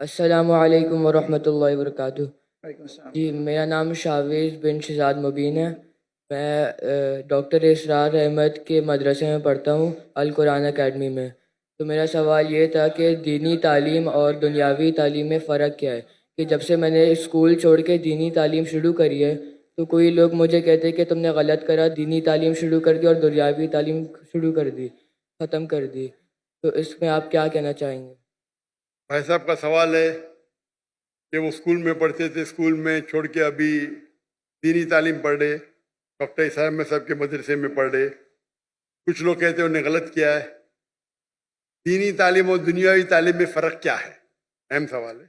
अस्सलामुअलैकुम वरहमतुल्लाहि वबरकातुहू। वालेकुम अस्सलाम। जी, मेरा नाम शावेज़ बिन शहज़ाद मुबीन है। मैं डॉक्टर इसरार अहमद के मदरसे में पढ़ता हूँ, अल कुरान अकेडमी में। तो मेरा सवाल ये था कि दीनी तालीम और दुनियावी तालीम में फ़र्क क्या है? कि जब से मैंने स्कूल छोड़ के दीनी तालीम शुरू करी है, तो कोई लोग मुझे कहते हैं कि तुमने गलत करा, दीनी तालीम शुरू कर दी और दुनियावी तालीम शुरू कर दी, ख़त्म कर दी। तो इसमें आप क्या कहना चाहेंगे? भाई साहब का सवाल है कि वो स्कूल में पढ़ते थे, स्कूल में छोड़ के अभी दीनी तालीम पढ़ रहे, डॉक्टर इसाहब में साहब के मदरसे में पढ़ रहे। कुछ लोग कहते हैं उन्हें गलत किया है। दीनी तालीम और दुनियावी तालीम में फ़र्क क्या है? अहम सवाल है।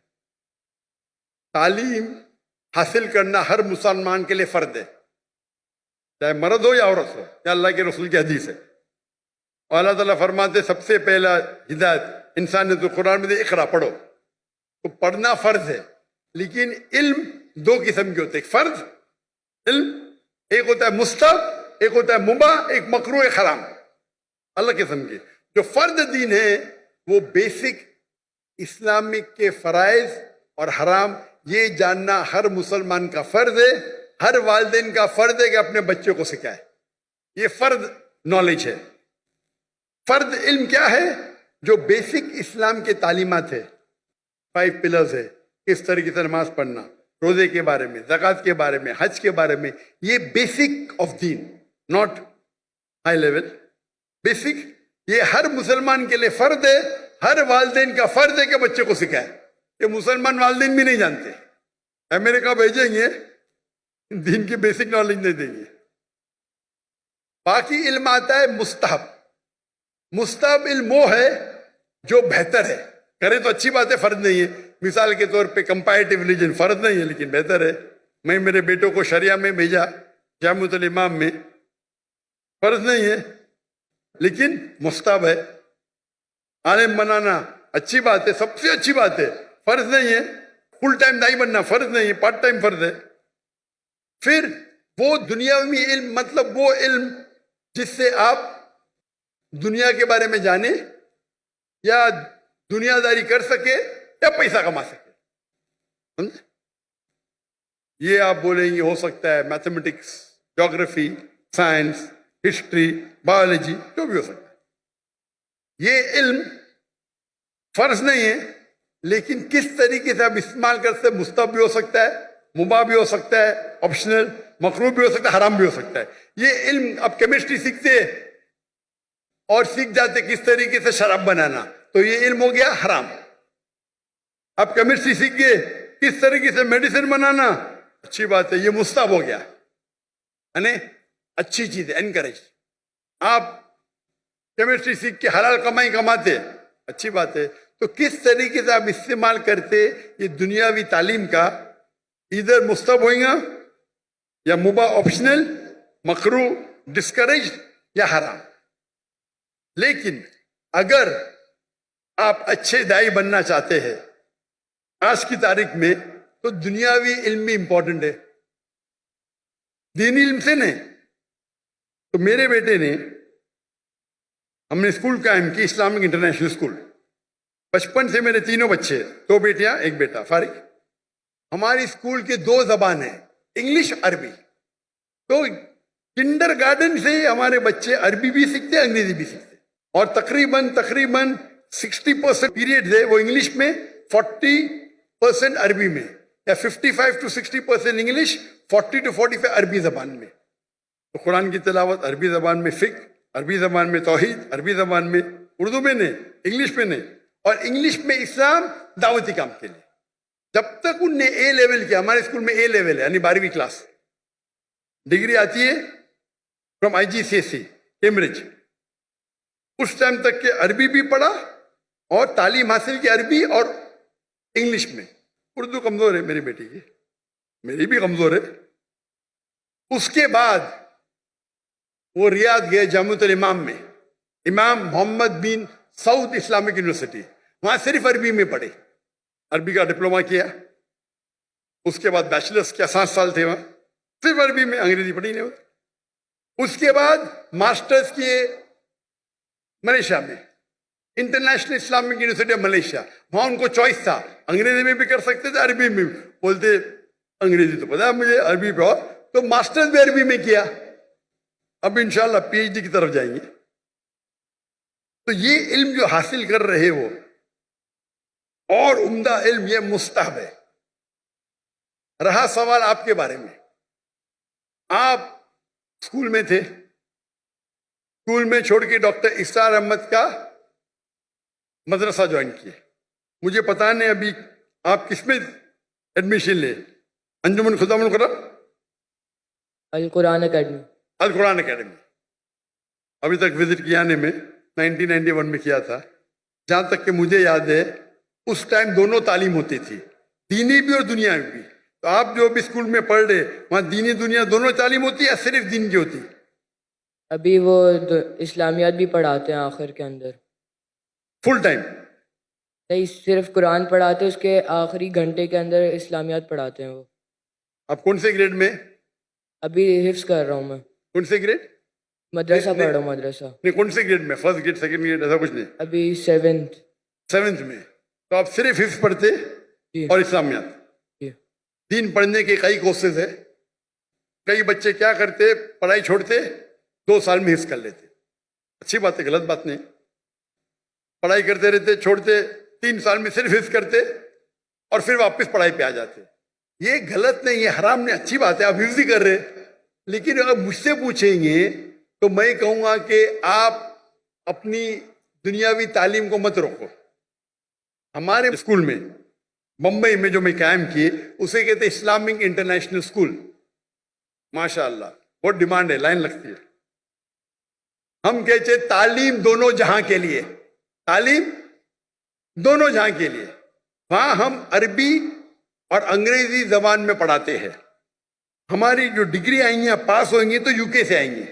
तालीम हासिल करना हर मुसलमान के लिए फ़र्ज है, चाहे मर्द हो या औरत हो। या अल्लाह के रसूल की हदीस है। और अल्लाह ताला फरमाते सबसे पहला हिदायत इंसान ने तो कुरान में दे, इकरा पढ़ो। तो पढ़ना फ़र्ज है, लेकिन इल्म दो किस्म के होते हैं। फर्ज इल्म एक होता है मुस्तहब, एक होता है मुबाह, एक मकरूह, एक हराम। अलग किस्म के। जो फर्ज दीन है वो बेसिक इस्लामिक के फराइज और हराम ये जानना हर मुसलमान का फर्ज है। हर वालिदैन का फर्ज है कि अपने बच्चों को सिखाए। ये फर्ज नॉलेज है। फर्ज इल्म क्या है? जो बेसिक इस्लाम के तालीमात है, 5 पिलर्स है, किस तरीके से नमाज पढ़ना, रोजे के बारे में, ज़कात के बारे में, हज के बारे में, ये basic of Deen, not high level, basic. ये हर मुसलमान के लिए फर्ज है। हर वालिदैन का फर्ज है कि बच्चे को सिखाए। ये मुसलमान वालिदैन भी नहीं जानते, अमेरिका भेजेंगे, दीन की बेसिक नॉलेज नहीं देंगे। बाकी इल्म आता है मुस्तहब। मुस्तहब इल्म वो है जो बेहतर है, करे तो अच्छी बात है, फर्ज नहीं है। मिसाल के तौर पे कंपैरेटिव रिलीजन फर्ज नहीं है लेकिन बेहतर है। मैं मेरे बेटों को शरिया में भेजा, जामुअल इमाम में, फर्ज नहीं है लेकिन मुस्तहब है। आलिम बनाना अच्छी बात है, सबसे अच्छी बात है, फर्ज नहीं है। फुल टाइम दाई बनना फर्ज नहीं है, पार्ट टाइम फर्ज है। फिर वो दुनियावी इल्म, मतलब वो इल्म जिससे आप दुनिया के बारे में जाने या दुनियादारी कर सके या पैसा कमा सके, समझे? ये आप बोलेंगे हो सकता है mathematics, geography, science, history, biology, जो भी हो सकता है। ये इल्म फर्ज नहीं है, लेकिन किस तरीके से आप इस्तेमाल करते, मुस्तहब भी हो सकता है, मुबाह भी हो सकता है, ऑप्शनल, मकरूह भी हो सकता है, हराम भी हो सकता है। ये इल्म, अब केमिस्ट्री सीखते और सीख जाते किस तरीके से शराब बनाना, तो ये इल्म हो गया हराम। अब केमिस्ट्री सीख गए किस तरीके से मेडिसिन बनाना, अच्छी बात है, ये मुस्तहब हो गया, यानी अच्छी चीज है, एनकरेज। आप केमिस्ट्री सीख के हलाल कमाई कमाते, अच्छी बात है। तो किस तरीके से आप इस्तेमाल करते ये दुनियावी तालीम का, इधर मुस्तहब होगा या मुबाह, ऑप्शनल, मकरूह, डिस्करेज या हराम। लेकिन अगर आप अच्छे दाई बनना चाहते हैं आज की तारीख में, तो दुनियावी इल्म भी इंपॉर्टेंट है, दीनी इल्म से नहीं। तो मेरे बेटे ने, हमने स्कूल कायम की, इस्लामिक इंटरनेशनल स्कूल। बचपन से मेरे तीनों बच्चे, 2 बेटियां 1 बेटा, फारिग। हमारी स्कूल के 2 जबान है, इंग्लिश, अरबी। तो किंडरगार्टन से हमारे बच्चे अरबी भी सीखते, अंग्रेजी भी सीखते। और तकरीबन 60% पीरियड है वो इंग्लिश में, 40% अरबी में, या 55 to 60% इंग्लिश, 40 to 45 अरबी जबान में। तो कुरान की तिलावत अरबी जबान में, फिक्र अरबी जबान में, तौहीद अरबी जबान में, उर्दू में नहीं, इंग्लिश में नहीं। और इंग्लिश में इस्लाम दावती काम के लिए। जब तक उनने ए लेवल किया, हमारे स्कूल में ए लेवल है, यानी 12वीं क्लास, डिग्री आती है फ्रॉम IGCSE कैम्ब्रिज। उस टाइम तक के अरबी भी पढ़ा और तालीम हासिल की अरबी और इंग्लिश में। उर्दू कमजोर है मेरी बेटी की, मेरी भी कमजोर है। उसके बाद वो रियाद गए, जामुअल इमाम में, इमाम मोहम्मद बिन सऊद इस्लामिक यूनिवर्सिटी, वहां सिर्फ अरबी में पढ़े, अरबी का डिप्लोमा किया। उसके बाद बैचलर्स किया, 7 साल थे वहां, सिर्फ अरबी में, अंग्रेजी पढ़ी नहीं होती। उसके बाद मास्टर्स किए मलेशिया में, international Islamic university of Malaysia. वहां उनको चॉइस था अंग्रेजी में भी कर सकते थे, अरबी में भी। बोलते अंग्रेजी तो पता है मुझे, अरबी पे और, तो मास्टर्स भी अरबी में किया। अब इंशाल्लाह पीएचडी की तरफ जाएंगे। तो ये इल्म जो हासिल कर रहे हो और उम्दा इल्म, ये मुस्तहब है। रहा सवाल आपके बारे में, आप स्कूल में थे, स्कूल में छोड़ के डॉक्टर इसरार अहमद का मदरसा ज्वाइन किए। मुझे पता नहीं अभी आप किसमें एडमिशन ले, अंजुमन खुदामुल कुरान, अल कुरान अकेडमी। अल कुरान अकेडमी। अभी तक विजिट किया ने में 1991 में किया था। जहां तक कि मुझे याद है उस टाइम दोनों तालीम होती थी, दीनी भी और दुनियावी भी। तो आप जो भी स्कूल में पढ़ रहे, वहां दीनी दुनिया दोनों तालीम होती है या सिर्फ दीन की होती? अभी वो इस्लामियात भी पढ़ाते हैं आखिर के अंदर। Full time? नहीं, सिर्फ कुरान पढ़ाते हैं, उसके आखिरी घंटे के अंदर इस्लामियात पढ़ाते हैं वो। आप कौन से ग्रेड में? अभी हिफ्स कर रहा हूँ मैं। कौन से ग्रेड? मदरसा नहीं, पढ़ रहा हूँ, मदरसा। नहीं, कौन से ग्रेड में? फर्स्ट ग्रेड, सेकंड ग्रेड, ऐसा कुछ नहीं? अभी 7th। 7th में। तो आप सिर्फ हिफ्स पढ़ते जी। और इस्लामियात? जी। दीन पढ़ने के कई कोर्सेज है। कई बच्चे क्या करते, पढ़ाई छोड़ते, 2 साल में हिफ्स कर लेते। अच्छी बात है, गलत बात नहीं। पढ़ाई करते रहते, छोड़ते, 3 साल में सिर्फ हिफ्स करते और फिर वापस पढ़ाई पे आ जाते। ये गलत नहीं, ये हराम नहीं, अच्छी बात है, आप हिफ्स ही कर रहे। लेकिन अगर मुझसे पूछेंगे तो मैं कहूंगा कि आप अपनी दुनियावी तालीम को मत रोको। हमारे स्कूल में मुंबई में जो मैं कायम किए, उसे कहते इस्लामिक इंटरनेशनल स्कूल। माशाअल्लाह बहुत डिमांड है, लाइन लगती है। हम कहते तालीम दोनों जहां के लिए, तालीम दोनों जहां के लिए। वहां हम अरबी और अंग्रेजी जबान में पढ़ाते हैं। हमारी जो डिग्री आएंगी या पास होंगी तो यूके से आएंगी,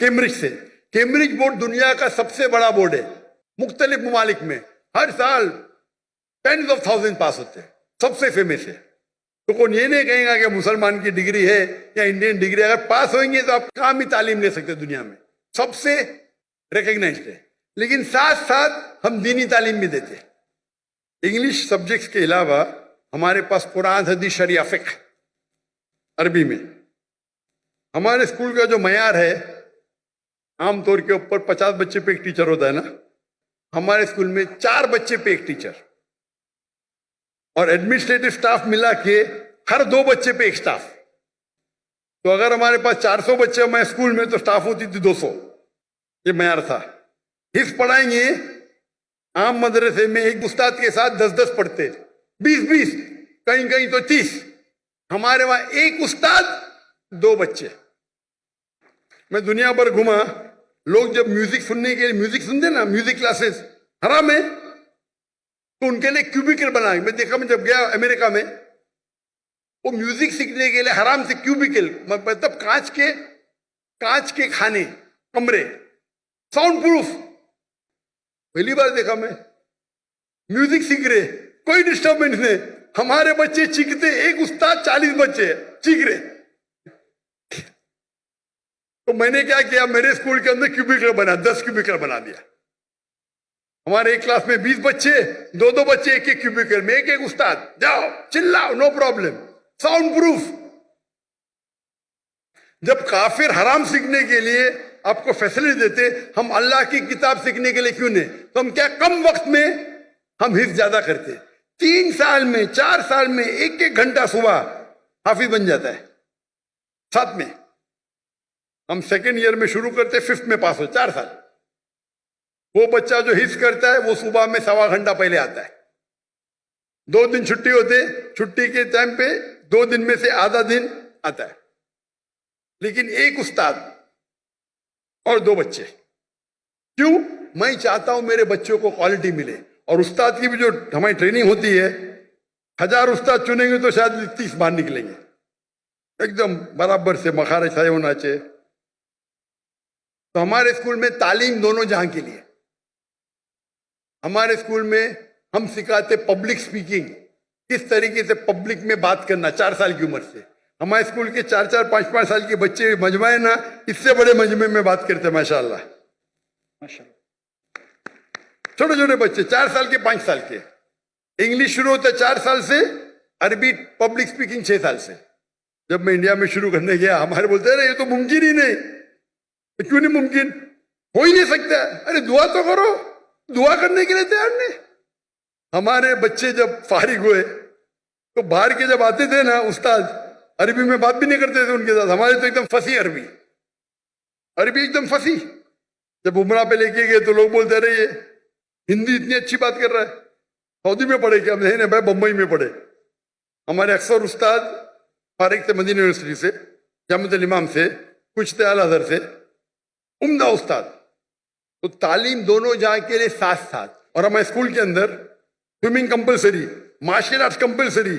कैम्ब्रिज से। कैम्ब्रिज बोर्ड दुनिया का सबसे बड़ा बोर्ड है। मुख्तलिफ ममालिक में हर साल 10s of thousands पास होते हैं, सबसे फेमस है। तो कौन ये नहीं कहेगा कि मुसलमान की डिग्री है या इंडियन डिग्री, अगर पास होंगे तो आप काम ही तालीम ले सकते दुनिया में, सबसे रिकग्नाइज्ड है। लेकिन साथ साथ हम दीनी तालीम भी देते। इंग्लिश सब्जेक्ट्स के अलावा हमारे पास कुरान, हदीस, शरिया, फिक्र अरबी में। हमारे स्कूल का जो मयार है, आमतौर के ऊपर 50 बच्चे पे एक टीचर होता है ना, हमारे स्कूल में 4 बच्चे पे एक टीचर और एडमिनिस्ट्रेटिव स्टाफ मिला के हर 2 बच्चे पे एक स्टाफ। तो अगर हमारे पास 400 बच्चे हमारे स्कूल में तो स्टाफ होती थी 200। ये मयार था। हिफ्स पढ़ाएंगे, आम मदरसे में एक उस्ताद के साथ 10-10 पढ़ते, 20-20, कहीं कहीं तो 30। हमारे वहां एक उस्ताद 2 बच्चे। मैं दुनिया भर घुमा, लोग जब म्यूजिक सुनने के लिए, म्यूजिक सुनते ना, म्यूजिक क्लासेस हराम है, तो उनके लिए क्यूबिकल बना। मैं देखा, मैं जब गया अमेरिका में, वो म्यूजिक सीखने के लिए हराम से क्यूबिकल, मतलब कांच के खाने, कमरे, साउंड प्रूफ। पहली बार देखा मैं, म्यूजिक सीख रहे, कोई डिस्टर्बेंस नहीं। हमारे बच्चे चीखते, एक उस्ताद 40 बच्चे चीख रहे। तो मैंने क्या किया, मेरे स्कूल के अंदर क्यूबिकल बना, 10 क्यूबिकल बना दिया। हमारे एक क्लास में 20 बच्चे, 2-2 बच्चे एक-एक क्यूबिकल में, एक-एक उस्ताद, जाओ चिल्लाओ, नो प्रॉब्लम, साउंड प्रूफ। जब काफिर हराम सीखने के लिए आपको फैसिलिटी देते, हम अल्लाह की किताब सीखने के लिए क्यों नहीं? तो हम क्या कम वक्त में हम हिफ्ज ज्यादा करते। 3 साल में, 4 साल में 1-1 घंटा सुबह हाफिज बन जाता है। साथ में हम सेकेंड ईयर में शुरू करते, 5th में पास हो, 4 साल। वो बच्चा जो हिफ्ज करता है वो सुबह में 1.25 घंटा पहले आता है। 2 दिन छुट्टी होते, छुट्टी के टाइम पे 2 दिन में से आधा दिन आता है। लेकिन एक उस्ताद और 2 बच्चे। क्यों? मैं चाहता हूं मेरे बच्चों को क्वालिटी मिले। और उस्ताद की भी जो हमारी ट्रेनिंग होती है, 1000 उस्ताद चुनेंगे तो शायद 30 बाहर निकलेंगे, एकदम बराबर से मखारज सही होना चाहिए। तो हमारे स्कूल में तालीम दोनों जहां के लिए। हमारे स्कूल में हम सिखाते पब्लिक स्पीकिंग, किस तरीके से पब्लिक में बात करना, 4 साल की उम्र से। हमारे स्कूल के 4-4, 5-5 साल के बच्चे मजमा है ना, इससे बड़े मजमे में बात करते, माशाल्लाह। छोटे छोटे बच्चे, 4 साल के, 5 साल के। इंग्लिश शुरू होता है 4 साल से, अरबी पब्लिक स्पीकिंग 6 साल से। जब मैं इंडिया में शुरू करने गया, हमारे बोलते हैं ये तो मुमकिन ही नहीं। तो क्यों नहीं मुमकिन? हो ही नहीं सकता। अरे दुआ तो करो, दुआ करने के लिए तैयार नहीं। हमारे बच्चे जब फारिग हुए तो बाहर के जब आते थे ना उस्ताद, अरबी में बात भी नहीं करते थे उनके साथ। हमारे तो एकदम फंसी अरबी एकदम फंसी। जब उमरा पे लेके गए तो लोग बोलते रहे ये हिंदी इतनी अच्छी बात कर रहा है, सऊदी में पढ़े क्या? नहीं भाई, बम्बई में पढ़े। हमारे अक्सर उस्ताद फारिग थे मदीना यूनिवर्सिटी से, जामिअतुल इमाम से, कुछ थे अल अज़हर से, उम्दा उस्ताद। तो तालीम दोनों जहाँ के लिए साथ साथ। और हमारे स्कूल के अंदर swimming compulsory, martial arts compulsory.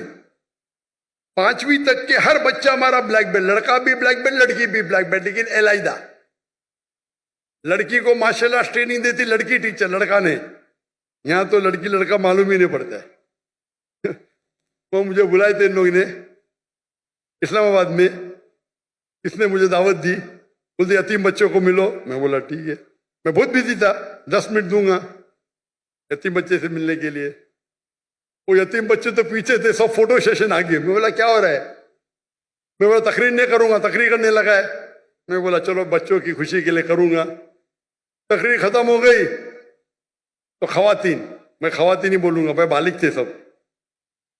5वीं तक के हर बच्चा हमारा ब्लैक बेल्ट, लड़का भी ब्लैक बेल्ट, लड़की भी ब्लैक बेल्ट, लेकिन एलाइदा। लड़की को मार्शल आर्ट्स ट्रेनिंग देती लड़की टीचर, लड़का ने। यहां तो लड़की लड़का मालूम ही नहीं पड़ता है। वो मुझे बुलाए थे इन लोगों ने इस्लामाबाद में, किसने मुझे दावत दी, बोलते यतीम बच्चों को मिलो। मैं बोला ठीक है। मैं बहुत बिजी था, 10 मिनट दूंगा यतीम बच्चे से मिलने के लिए। वो यतीम बच्चे तो पीछे थे, सब फोटो सेशन आगे। मैं बोला क्या हो रहा है? मैं बोला तकरीर नहीं करूंगा, तकरीर करने लगा है। मैं बोला चलो बच्चों की खुशी के लिए करूंगा। तकरीर खत्म हो गई तो खवातीन, मैं खवातीन ही बोलूंगा भाई, बालिग थे सब,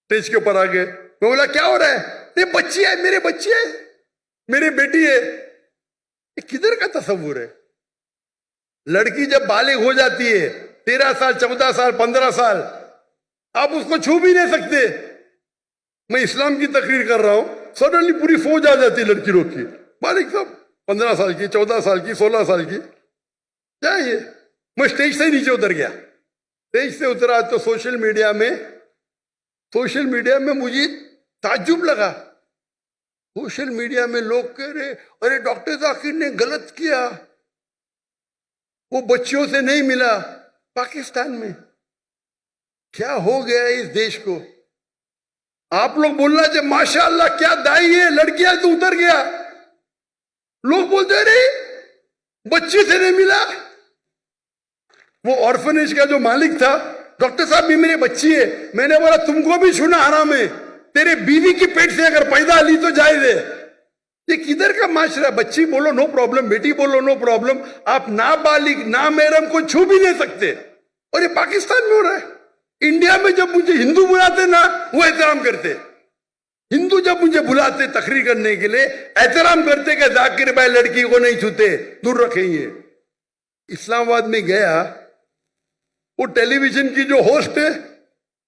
स्टेज के ऊपर आ गए। मैं बोला क्या हो रहा है? ये बच्ची है, मेरे बच्ची है, मेरी बेटी है। ये किधर का तस्वुर है? लड़की जब बालिग हो जाती है 13 साल, 14 साल, 15 साल, आप उसको छू भी नहीं सकते। मैं इस्लाम की तकरीर कर रहा हूं, सडनली पूरी फौज आ जाती है लड़की लोग की, बालिग सब 15 साल की, 14 साल की, 16 साल की। क्या ये? मैं स्टेज से नीचे उतर गया। स्टेज से उतरा तो सोशल मीडिया में मुझे ताज्जुब लगा। सोशल मीडिया में लोग कह रहे अरे डॉक्टर जाकिर ने गलत किया, वो बच्चियों से नहीं मिला। पाकिस्तान में क्या हो गया इस देश को? आप लोग बोलना जब माशाअल्लाह क्या दाई है, लड़कियां तो उतर गया। लोग बोलते अरे बच्चे से नहीं मिला। वो ऑर्फनेज का जो मालिक था, डॉक्टर साहब भी मेरी बच्ची है। मैंने बोला तुमको भी छूना हराम है, तेरे बीवी की पेट से अगर पैदा ली तो जायज है। ये किधर का माशरा? बच्ची बोलो नो प्रॉब्लम, बेटी बोलो नो प्रॉब्लम, आप नाबालिग नामहरम को छू भी नहीं सकते। और ये पाकिस्तान में हो रहा है। इंडिया में जब मुझे हिंदू बुलाते ना, वो एहतराम करते। हिंदू जब मुझे बुलाते तकरीर करने के लिए, एहतराम करते कि जाकिर भाई लड़की को नहीं छूते, दूर रखेंगे। इस्लामाबाद में गया, वो टेलीविजन की जो होस्ट है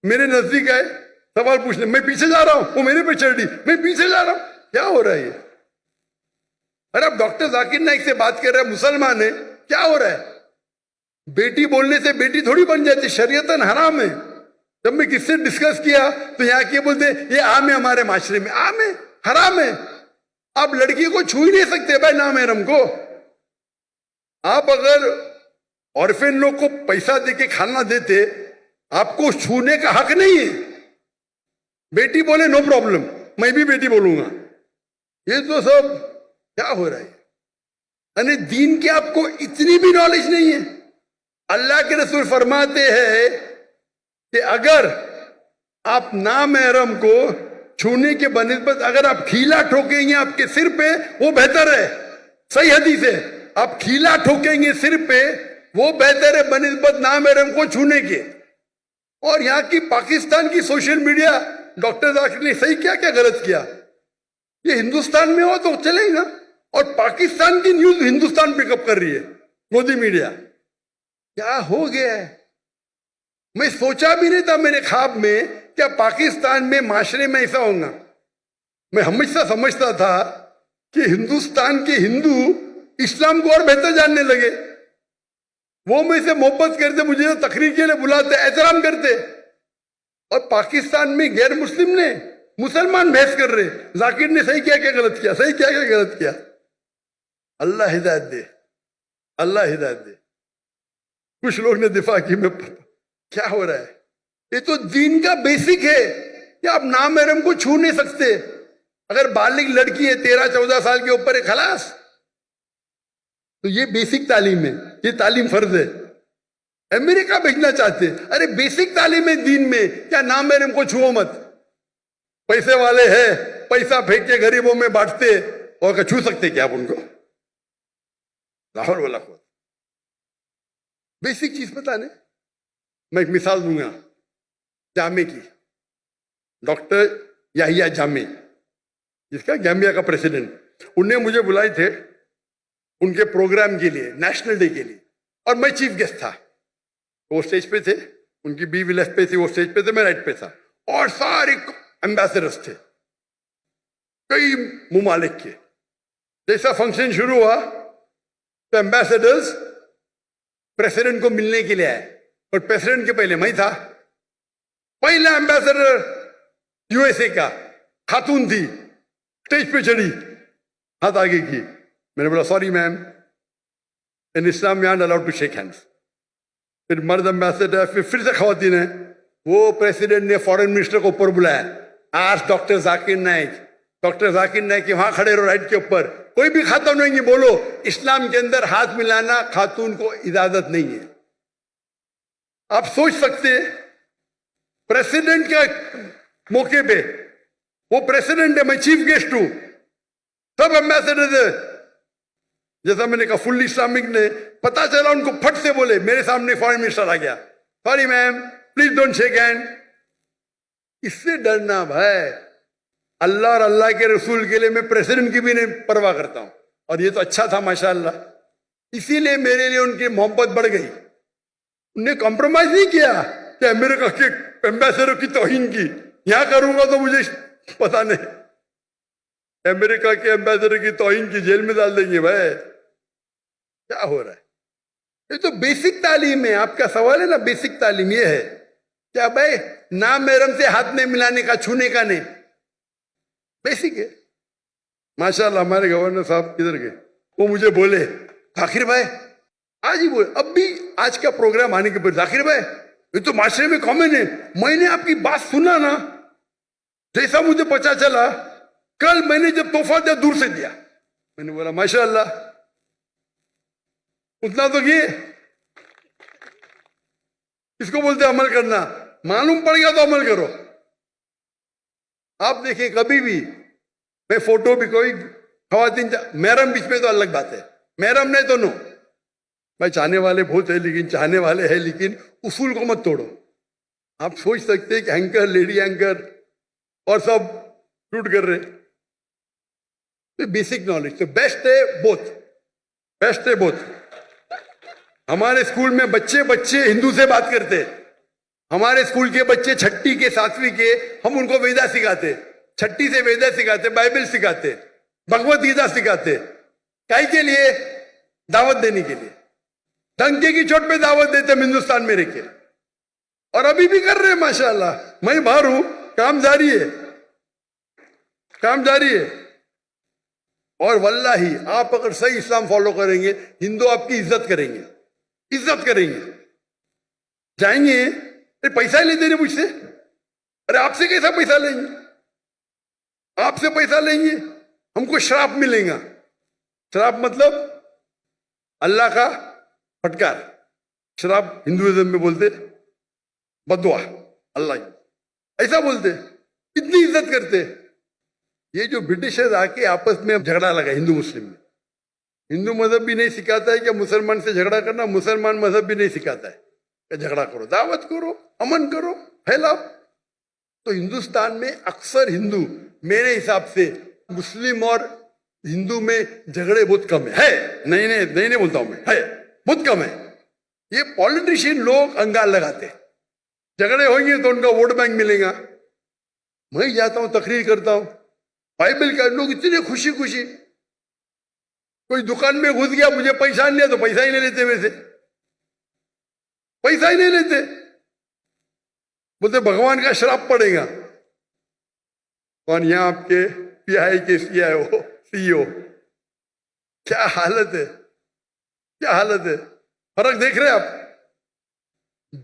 मेरे नजदीक आए सवाल पूछने। मैं पीछे जा रहा हूं, वो मेरे पे चढ़ दी, मैं पीछे जा रहा हूं। क्या हो रहा है ये? अरे अब डॉक्टर जाकिर नाइक से बात कर रहे हैं, मुसलमान है, क्या हो रहा है? बेटी बोलने से बेटी थोड़ी बन जाती, शरीयतन हराम है। जब मैं किससे डिस्कस किया तो यहाँ के बोलते ये आम है, हमारे माशरे में आम है, हराम है। आप लड़की को छू ही नहीं सकते भाई नामहरम को। आप अगर ऑर्फेन लोग को पैसा देके खाना देते, आपको छूने का हक नहीं है। बेटी बोले नो प्रॉब्लम, मैं भी बेटी बोलूंगा। ये तो सब क्या हो रहा है? यानी दीन की आपको इतनी भी नॉलेज नहीं है। अल्लाह के रसूल फरमाते हैं कि अगर आप नामहरम को छूने के बनिस्बत अगर आप खीला ठोकेंगे आपके सिर पे, वो बेहतर है। सही हदीस है, आप खीला ठोकेंगे सिर पे, वो बेहतर है बनिस्बत नामहरम को छूने के। और यहाँ की पाकिस्तान की सोशल मीडिया, डॉक्टर जाकिर ने सही क्या क्या गलत किया? ये हिंदुस्तान में हो तो चलेगा, और पाकिस्तान की न्यूज हिंदुस्तान पिकअप कर रही है, मोदी मीडिया। क्या हो गया है? मैं सोचा भी नहीं था मेरे ख्वाब में क्या पाकिस्तान में माशरे में ऐसा होगा। मैं हमेशा समझता था कि हिंदुस्तान के हिंदू इस्लाम को और बेहतर जानने लगे। वो मुझसे मोहब्बत करते, मुझे तकरीर के लिए बुलाते, एहतराम करते। और पाकिस्तान में गैर मुस्लिम ने मुसलमान बहस कर रहे, जाकिर ने सही क्या क्या गलत किया, सही क्या क्या गलत किया। अल्लाह हिदायत दे, अल्लाह हिदायत दे। कुछ लोग ने दिफा की, में क्या हो रहा है? ये तो दीन का बेसिक है कि आप नामहरम को छू नहीं सकते। अगर बालिग लड़की है 13-14 साल के ऊपर है, खलास। तो ये बेसिक तालीम है, ये तालीम फर्ज है। अमेरिका भेजना चाहते हैं। अरे बेसिक तालीम है दीन में, क्या नाम है इनको छुओ मत। पैसे वाले हैं, पैसा फेंक के गरीबों में बांटते, और क्या छू सकते क्या आप उनको? लाहौर वाला को बेसिक चीज पता नहीं। मैं एक मिसाल दूंगा जामे की। डॉक्टर याहिया जामे, जिसका गैम्बिया का प्रेसिडेंट, उन्हें मुझे बुलाए थे उनके प्रोग्राम के लिए, नेशनल डे के लिए, और मैं चीफ गेस्ट था। वो स्टेज पे थे, उनकी बीवी लेफ्ट पे थी, वो स्टेज पे थे, मैं राइट पे था, और सारे एम्बेसडर्स थे कई मुमालिक के। जैसा फंक्शन शुरू हुआ तो एम्बेसडर्स प्रेसिडेंट को मिलने के लिए आए, और प्रेसिडेंट के पहले मैं था। पहला एम्बेसडर यूएसए का खातून थी, स्टेज पे चढ़ी, हाथ आगे की। मैंने बोला sorry ma'am, in Islam we are allowed to shake hands. फिर मर्द एम्बेसडर, फिर से खवातीन है। वो प्रेसिडेंट ने फॉरेन मिनिस्टर को ऊपर बुलाया, आज डॉक्टर जाकिर नाइक, डॉक्टर जाकिर नाइक के वहां खड़े रहो राइट के ऊपर, कोई भी खातून नहीं बोलो इस्लाम के अंदर हाथ मिलाना खातून को इजाजत नहीं है। आप सोच सकते प्रेसिडेंट के मौके पे, वो प्रेसिडेंट है, मैं चीफ गेस्ट हूं, सब एम्बेसडर है। जैसा मैंने कहा फुल इस्लामिक ने, पता चला उनको फट से बोले, मेरे सामने फॉरेन मिनिस्टर आ गया, sorry ma'am please don't shake hand. इससे डरना भाई, अल्लाह और अल्लाह के रसूल के लिए मैं प्रेसिडेंट की भी नहीं परवाह करता हूं, और ये तो अच्छा था माशाअल्लाह। इसीलिए मेरे लिए उनकी मोहब्बत बढ़ गई। उन्हें कॉम्प्रोमाइज नहीं किया कि अमेरिका के एम्बेसडर की तौहीन की, यहां करूंगा तो मुझे पता नहीं, अमेरिका के एम्बेसडर की तौहीन की, जेल में डाल देंगे भाई। क्या हो रहा है? ये तो बेसिक तालीम है। आपका सवाल है ना, बेसिक तालीम ये है क्या भाई, नाम महरम से हाथ नहीं मिलाने का, छूने का नहीं, बेसिक है। माशाल्लाह हमारे गवर्नर साहब किधर गए, वो मुझे बोले जाकिर भाई, आज ही बोले, अब भी आज का प्रोग्राम आने के बाद, जाकिर भाई ये तो माशरे में कॉमन है, मैंने आपकी बात सुना ना, जैसा मुझे पता चला कल मैंने जब तोहफा दिया दूर से दिया। मैंने बोला माशाअल्लाह, उतना तो ये इसको बोलते अमल करना, मालूम पड़ गया तो अमल करो। आप देखिए कभी भी, मैं फोटो भी कोई खवातीन महरम बीच में तो अलग बात है, महरम नहीं तो नो भाई, चाहने वाले बहुत है, लेकिन चाहने वाले हैं, लेकिन उसूल को मत तोड़ो। आप सोच सकते हैं कि एंकर, लेडी एंकर और सब शूट कर रहे, तो बेसिक नॉलेज तो बेस्ट है, बोथ बेस्ट है बोथ। हमारे स्कूल में बच्चे हिंदू से बात करते, हमारे स्कूल के बच्चे छठी के 7वीं के, हम उनको वेदा सिखाते, छठी से वेदा सिखाते, बाइबल सिखाते, भगवत गीता सिखाते, काहे के लिए? दावत देने के लिए। डंके की चोट पे दावत देते हम हिंदुस्तान में रहकर, और अभी भी कर रहे हैं माशाअल्लाह। मैं बाहर हूं, काम जारी है, काम जारी है। और वल्लाही आप अगर सही इस्लाम फॉलो करेंगे, हिंदू आपकी इज्जत करेंगे, इज्जत करेंगे। जाएंगे, अरे पैसा ही लेते मुझसे, अरे आपसे कैसा पैसा लेंगे, आपसे पैसा लेंगे, हमको श्राप मिलेगा। श्राप मतलब अल्लाह का फटकार, श्राप हिंदुइज्म में बोलते बदुआ, अल्लाह ऐसा बोलते, इतनी इज्जत करते। ये जो ब्रिटिशर्स आके आपस में अब झगड़ा लगा हिंदू मुस्लिम में, हिंदू मजहब भी नहीं सिखाता है कि मुसलमान से झगड़ा करना, मुसलमान मजहब भी नहीं सिखाता है कि झगड़ा करो, दावत करो, अमन करो, फैलाओ। तो हिंदुस्तान में अक्सर हिंदू, मेरे हिसाब से मुस्लिम और हिंदू में झगड़े बहुत कम है, नहीं बोलता हूं मैं, है बहुत कम है। ये पॉलिटिशियन लोग अंगाल लगाते, झगड़े होंगे तो उनका वोट बैंक मिलेगा। मैं जाता हूं, तकरीर करता हूं, बाइबल का लोग इतने खुशी खुशी, कोई दुकान में घुस गया, मुझे पैसा नहीं लिया तो पैसा ही नहीं लेते, वैसे पैसा ही नहीं लेते, बोलते भगवान का श्राप पड़ेगा। कौन? यहाँ आपके पीआई के सीईओ। क्या हालत है, क्या हालत है। फर्क देख रहे हैं आप?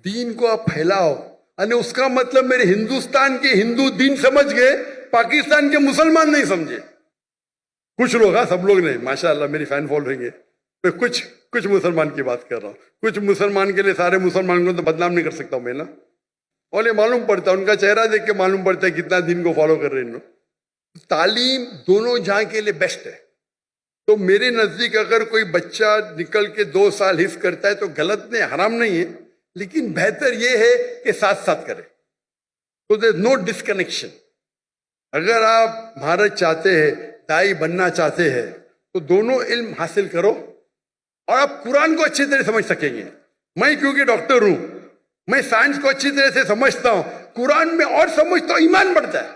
दीन को आप फैलाओ, और उसका मतलब मेरे हिंदुस्तान के हिंदू दीन समझ गए, पाकिस्तान के मुसलमान नहीं समझे। कुछ लोग, हाँ सब लोग नहीं, माशाअल्लाह मेरी फैन फॉलोइंग है, कुछ कुछ मुसलमान की बात कर रहा हूँ। कुछ मुसलमान के लिए सारे मुसलमान को तो बदनाम नहीं कर सकता हूँ मैं ना। और ये मालूम पड़ता है, उनका चेहरा देख के मालूम पड़ता है कितना दिन को फॉलो कर रहे हैं इन लोग। तालीम दोनों जहाँ के लिए बेस्ट है। तो मेरे नजदीक अगर कोई बच्चा निकल के 2 साल हिफ्ज करता है तो गलत नहीं, हराम नहीं है, लेकिन बेहतर ये है कि साथ साथ करे। तो देयर नो डिस्कनेक्शन। अगर आप महारत चाहते हैं, दाई बनना चाहते हैं, तो दोनों इल्म हासिल करो और आप कुरान को अच्छी तरह समझ सकेंगे। मैं क्योंकि डॉक्टर हूं, मैं साइंस को अच्छी तरह से समझता हूं, कुरान में और समझता हूं, ईमान बढ़ता है।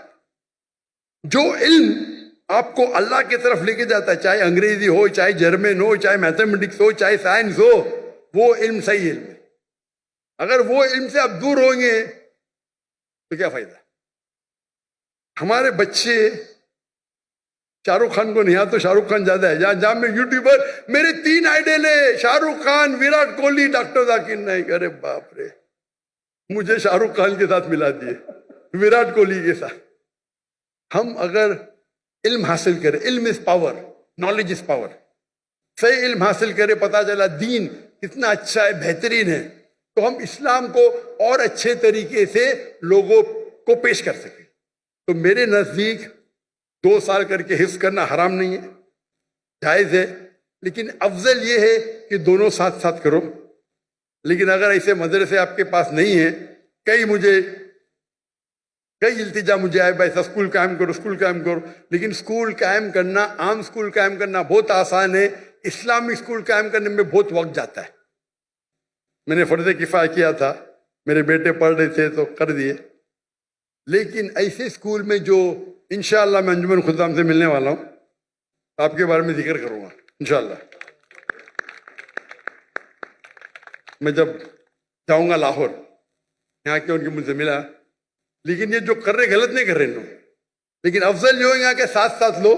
जो इल्म आपको अल्लाह की तरफ लेके जाता है, चाहे अंग्रेजी हो, चाहे जर्मन हो, चाहे मैथमेटिक्स हो, चाहे साइंस हो, वो इल्म सही इल्म है। अगर वो इल्म से आप दूर होंगे तो क्या फायदा। हमारे बच्चे शाहरुख खान को नहीं आता, तो शाहरुख खान ज्यादा है। जहां में यूट्यूबर, मेरे 3 आइडल है, शाहरुख खान, विराट कोहली, डॉक्टर जाकिर नाइक। अरे बाप रे, मुझे शाहरुख खान के साथ मिला दिए, विराट कोहली के साथ। हम अगर इल्म हासिल करें, इल्म is power, knowledge is power. सही इल्म हासिल करें, पता चला दीन कितना अच्छा है, बेहतरीन है, तो हम इस्लाम को और अच्छे तरीके से लोगों को पेश कर सकें। तो मेरे नजदीक 2 साल करके हिफ्ज करना हराम नहीं है, जायज है, लेकिन अफजल ये है कि दोनों साथ साथ करो। लेकिन अगर ऐसे मदरसे आपके पास नहीं है, कई इल्तिजा मुझे आए, भाई स्कूल कायम करो, स्कूल कायम करो, लेकिन स्कूल कायम करना, आम स्कूल कायम करना बहुत आसान है, इस्लामिक स्कूल कायम करने में बहुत वक्त जाता है। मैंने फर्ज किफाया किया था, मेरे बेटे पढ़ रहे थे तो कर दिए। लेकिन ऐसे स्कूल में जो इंशाअल्लाह मैं अंजुमन खुदाम से मिलने वाला हूं, आपके बारे में जिक्र करूंगा इंशाअल्लाह। मैं जब जाऊंगा लाहौर, यहाँ के उनके मुझसे मिला, लेकिन ये जो कर रहे गलत नहीं कर रहे लोग, लेकिन अफजल जो है यहाँ के साथ साथ लो।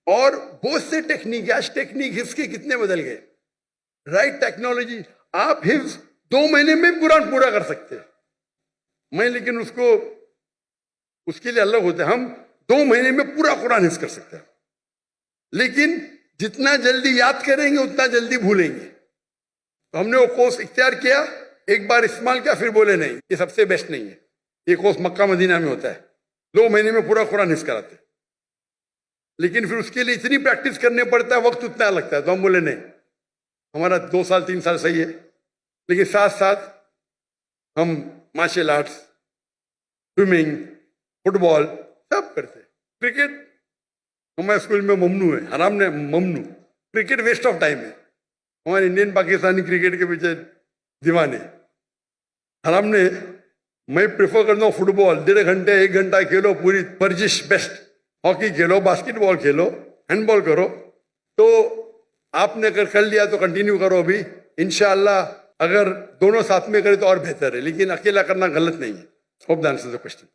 और बहुत से टेक्निक, आज टेक्निक हिफ्ज के कितने बदल गए, राइट टेक्नोलॉजी। आप हिफ्ज 2 महीने में कुरान पूरा कर सकते हैं। मैं लेकिन उसके लिए अलग होते हैं, हम 2 महीने में पूरा कुरान हिफ्ज कर सकते हैं, लेकिन जितना जल्दी याद करेंगे उतना जल्दी भूलेंगे। तो हमने वो कोर्स इख्तियार किया, एक बार इस्तेमाल किया, फिर बोले नहीं ये सबसे बेस्ट नहीं है। ये कोर्स मक्का मदीना में होता है, 2 महीने में पूरा कुरान हिफ्ज कराते, लेकिन फिर उसके लिए इतनी प्रैक्टिस करने पड़ता है, वक्त उतना लगता है। तो हम बोले नहीं, हमारा 2 साल 3 साल सही है, लेकिन साथ साथ हम मार्शल आर्ट्स, स्विमिंग, फुटबॉल सब करते। क्रिकेट हमारे स्कूल में ममनू है, हराम ने ममनू। क्रिकेट वेस्ट ऑफ टाइम है, हमारे इंडियन पाकिस्तानी क्रिकेट के पीछे दीवाने। हराम ने, मैं प्रेफर करता हूँ फुटबॉल, 1.5 घंटे 1 घंटा खेलो, पूरी वर्जिश बेस्ट। हॉकी खेलो, बास्केटबॉल खेलो, हैंडबॉल करो। तो आपने अगर कर लिया तो कंटिन्यू करो अभी, इंशाअल्लाह अगर दोनों साथ में करें तो और बेहतर है, लेकिन अकेला करना गलत नहीं है। Hope that answers the question.